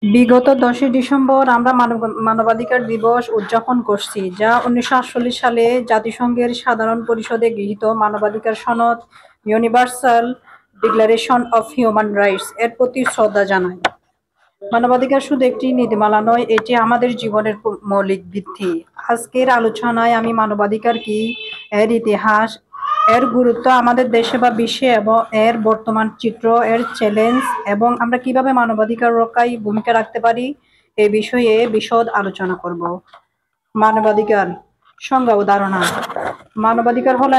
বিগত 10ই ডিসেম্বর আমরা মানবাধিকার দিবস উদযাপন করছি, যা 1948 সালে জাতিসংঘের সাধারণ পরিষদে গৃহীত মানবাধিকার সনদ universal declaration of human rights এর প্রতি শ্রদ্ধা জানাই। মানবাধিকার শুধু একটি নীতিমালা নয়, এটি আমাদের জীবনের মৌলিক ভিত্তি। আজকের আলোচনায় আমি মানবাধিকার কি, এর ইতিহাস, এর গুরুত্ব আমাদের দেশে বা বিশ্বে এবং এর বর্তমান চিত্র, এর চ্যালেঞ্জ এবং আমরা কিভাবে মানবাধিকার রক্ষায় ভূমিকা রাখতে পারি এ বিষয়ে বিশদ আলোচনা করব। মানবাধিকার সংজ্ঞা ও ধারণা। মানবাধিকার হলো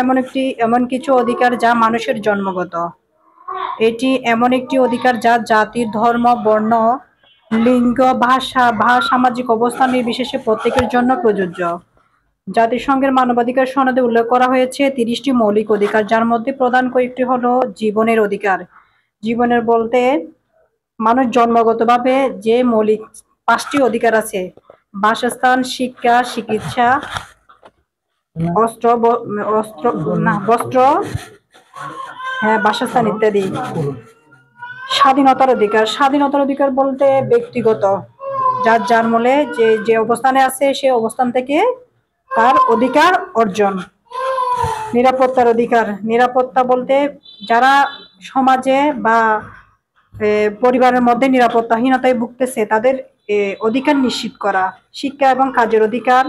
এমন কিছু অধিকার যা মানুষের জন্মগত। এটি এমন একটি অধিকার যা জাতি, ধর্ম, বর্ণ, লিঙ্গ, ভাষা বা সামাজিক অবস্থান নির্বিশেষে প্রত্যেকের জন্য প্রযোজ্য। জাতিসংঘের মানবাধিকার সনদে উল্লেখ করা হয়েছে 30টি মৌলিক অধিকার, যার মধ্যে প্রধান কয়েকটি হলো জীবনের অধিকার। জীবনের বলতে মানুষ জন্মগতভাবে যে মৌলিক 5টি অধিকার আছে: বাসস্থান, শিক্ষা, চিকিৎসা, বস্ত্র, বাসস্থান ইত্যাদি। স্বাধীনতার অধিকার। স্বাধীনতার অধিকার বলতে ব্যক্তিগত, যার মূলে যে অবস্থানে আছে সে অবস্থান থেকে তার অধিকার অর্জন। নিরাপত্তার অধিকার। নিরাপত্তা বলতে যারা সমাজে বা পরিবারের মধ্যে নিরাপত্তাহীনতায় ভুগতেছে তাদের অধিকার নিশ্চিত করা। শিক্ষা এবং কাজের অধিকার।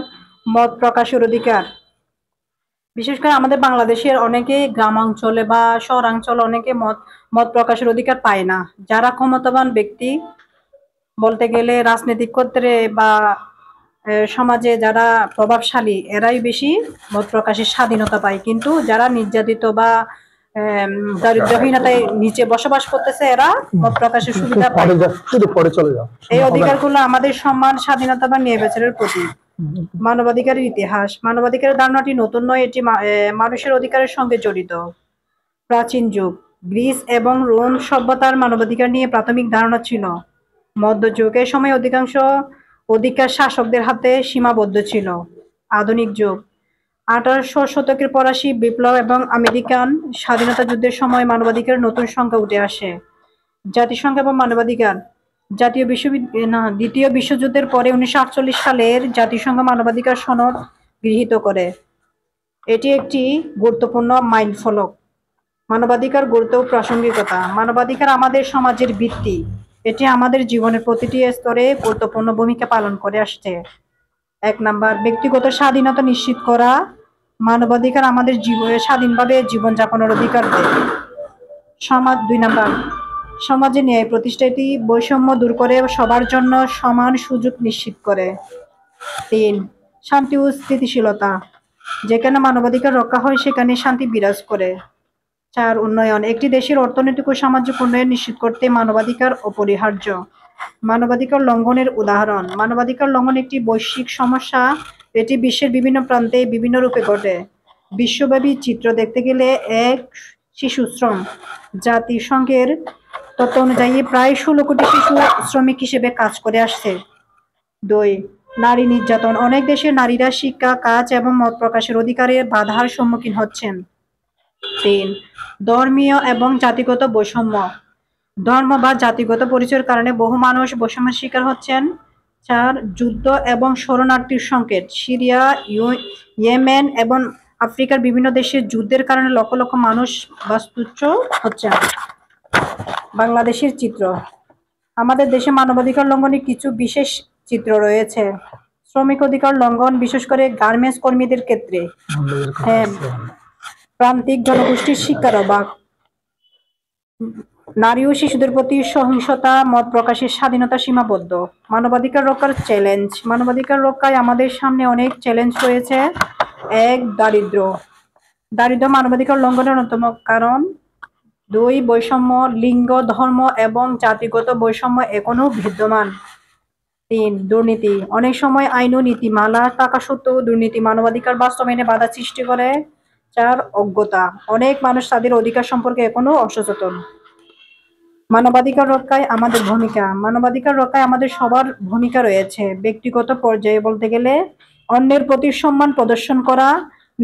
মত প্রকাশের অধিকার। বিশেষ করে আমাদের বাংলাদেশের অনেকে গ্রামাঞ্চলে বা শহরাঞ্চলে অনেকে মত প্রকাশের অধিকার পায় না। যারা ক্ষমতাবান ব্যক্তি, বলতে গেলে রাজনৈতিক ক্ষেত্রে বা সমাজে যারা প্রভাবশালী, এরাই বেশি মত প্রকাশের স্বাধীনতা পায়, কিন্তু যারা নির্যাতিত বা দারিদ্র্যহীনতায় নিচে বসবাস করতেছে এরা মত প্রকাশের সুবিধা পায়। এই অধিকারগুলো আমাদের সম্মান, স্বাধীনতা বা ন্যায় বিচারের প্রতীক। মানবাধিকারের ইতিহাস। মানবাধিকারের ধারণাটি নতুন নয়, এটি মানুষের অধিকারের সঙ্গে জড়িত। প্রাচীন যুগ। গ্রিস এবং রোম সভ্যতার মানবাধিকার নিয়ে প্রাথমিক ধারণা ছিল। মধ্যযুগ। এই সময় অধিকাংশ অধিকার শাসকদের হাতে সীমাবদ্ধ ছিল। আধুনিক যুগ। 1800 শতকের ফরাসি বিপ্লব এবং আমেরিকান স্বাধীনতা যুদ্ধের সময় মানবাধিকারের নতুন সংজ্ঞা উঠে আসে। জাতিসংঘ এবং মানবাধিকার। দ্বিতীয় বিশ্বযুদ্ধের পরে 1948 সালের জাতিসংঘ মানবাধিকার সনদ গৃহীত করে। এটি একটি গুরুত্বপূর্ণ মাইলফলক। মানবাধিকার গুরুত্ব ও প্রাসঙ্গিকতা। মানবাধিকার আমাদের সমাজের ভিত্তি। এটি আমাদের জীবনের প্রতিটি স্তরে গুরুত্বপূর্ণ ভূমিকা পালন করে আসছে। 1 নাম্বার, ব্যক্তিগত স্বাধীনতা নিশ্চিত করা। মানবাধিকার আমাদের স্বাধীনভাবে জীবনযাপনের অধিকার দেয়। 2 নাম্বার, সমাজে ন্যায় প্রতিষ্ঠা, এটি বৈষম্য দূর করে সবার জন্য সমান সুযোগ নিশ্চিত করে। 3, শান্তি ও স্থিতিশীলতা। যেখানে মানবাধিকার রক্ষা হয় সেখানে শান্তি বিরাজ করে। 4, উন্নয়ন। একটি দেশের অর্থনৈতিক ও সামাজিক উন্নয়ন নিশ্চিত করতে মানবাধিকার অপরিহার্য। মানবাধিকার লঙ্ঘনের উদাহরণ। মানবাধিকার লঙ্ঘন একটি বৈশ্বিক সমস্যা। এটি বিশ্বের বিভিন্ন প্রান্তে বিভিন্ন রূপে ঘটে। বিশ্বব্যাপী চিত্র দেখতে গেলে এক, শিশু শ্রম। জাতিসংঘের তথ্য অনুযায়ী প্রায় 16 কোটি শিশু শ্রমিক হিসেবে কাজ করে আসছে। 2, নারী নির্যাতন। অনেক দেশে নারীরা শিক্ষা, কাজ এবং মত প্রকাশের অধিকারে বাধার সম্মুখীন হচ্ছেন। 3, ধর্মীয় এবং জাতিগত বৈষম্য। ধর্ম বা জাতিগত পরিচয়ের কারণে বহু মানুষ বৈষম্যের শিকার হচ্ছেন। 4, যুদ্ধ এবং শরণার্থীর সংকট। সিরিয়া, ইয়েমেন এবং আফ্রিকার বিভিন্ন দেশে যুদ্ধের কারণে লক্ষ লক্ষ মানুষ বাস্তুচ্যুত হচ্ছেন। বাংলাদেশের চিত্র। আমাদের দেশে মানবাধিকার লঙ্ঘনের কিছু বিশেষ চিত্র রয়েছে। শ্রমিক অধিকার লঙ্ঘন, বিশেষ করে গার্মেন্টস কর্মীদের ক্ষেত্রে। প্রান্তিক জনগোষ্ঠীর শিক্ষার অভাব। নারী ও শিশুদের প্রতি সহিংসতা, মত প্রকাশের স্বাধীনতা সীমাবদ্ধ। মানবাধিকার রক্ষার চ্যালেঞ্জ। মানবাধিকার রক্ষায় আমাদের সামনে অনেক চ্যালেঞ্জ রয়েছে। 1, দারিদ্র্য মানবাধিকার লঙ্ঘনের অন্যতম কারণ। 2, বৈষম্য, লিঙ্গ, ধর্ম এবং জাতিগত বৈষম্য এখনো বিদ্যমান। 3, দুর্নীতি। অনেক সময় আইন ও নীতিমালা থাকা সত্ত্বেও দুর্নীতি মানবাধিকার বাস্তবায়নে বাধা সৃষ্টি করে। 4, অজ্ঞতা। অনেক মানুষ তাদের অধিকার সম্পর্কে এখনো অসচেতন। মানবাধিকার রক্ষায় আমাদের ভূমিকা। মানবাধিকার রক্ষায় আমাদের সবার ভূমিকা রয়েছে। ব্যক্তিগত পর্যায়ে বলতে গেলে অন্যের প্রতি সম্মান প্রদর্শন করা,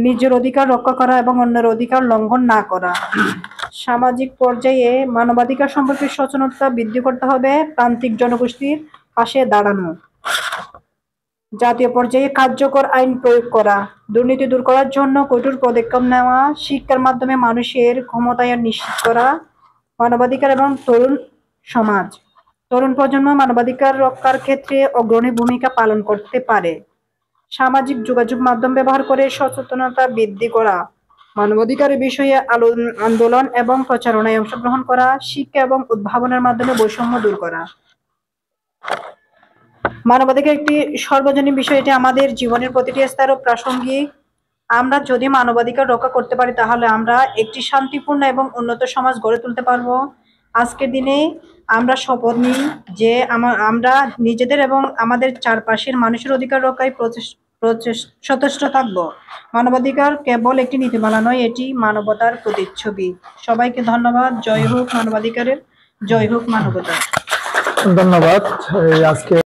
নিজের অধিকার রক্ষা করা এবং অন্যের অধিকার লঙ্ঘন না করা। সামাজিক পর্যায়ে মানবাধিকার সম্পর্কে সচেতনতা বৃদ্ধি করতে হবে। প্রান্তিক জনগোষ্ঠীর পাশে দাঁড়ানো, জাতীয় পর্যায়ে কার্যকর আইন প্রয়োগ করা, দুর্নীতি দূর করার জন্য কঠোর পদক্ষেপ নেওয়া, শিক্ষার মাধ্যমে মানুষের ক্ষমতায়ন নিশ্চিত করা, মানবাধিকার এবং সমাজ তরুণ প্রজন্ম মানবাধিকার রক্ষার ক্ষেত্রে অগ্রণী ভূমিকা পালন করতে পারে। সামাজিক যোগাযোগ মাধ্যম ব্যবহার করে সচেতনতা বৃদ্ধি করা, মানবাধিকারের বিষয়ে আন্দোলন এবং প্রচারণায় অংশগ্রহণ করা, শিক্ষা এবং উদ্ভাবনের মাধ্যমে বৈষম্য দূর করা। মানবাধিকার একটি সর্বজনীন বিষয়, এটি আমাদের জীবনের প্রতিটি স্তরে প্রাসঙ্গিক। আমরা যদি মানবাধিকার রক্ষা করতে পারি তাহলে আমরা একটি শান্তিপূর্ণ এবং উন্নত সমাজ গড়ে তুলতে পারবো। আজকের দিনে আমরা শপথ নিই যে আমরা নিজেদের এবং আমাদের চারপাশের মানুষের অধিকার রক্ষায় সচেষ্ট থাকব। মানবাধিকার কেবল একটি নীতিমালা নয়, এটি মানবতার প্রতিচ্ছবি। সবাইকে ধন্যবাদ। জয় হোক মানবাধিকারের, জয় হোক মানবতা। ধন্যবাদ। আজকে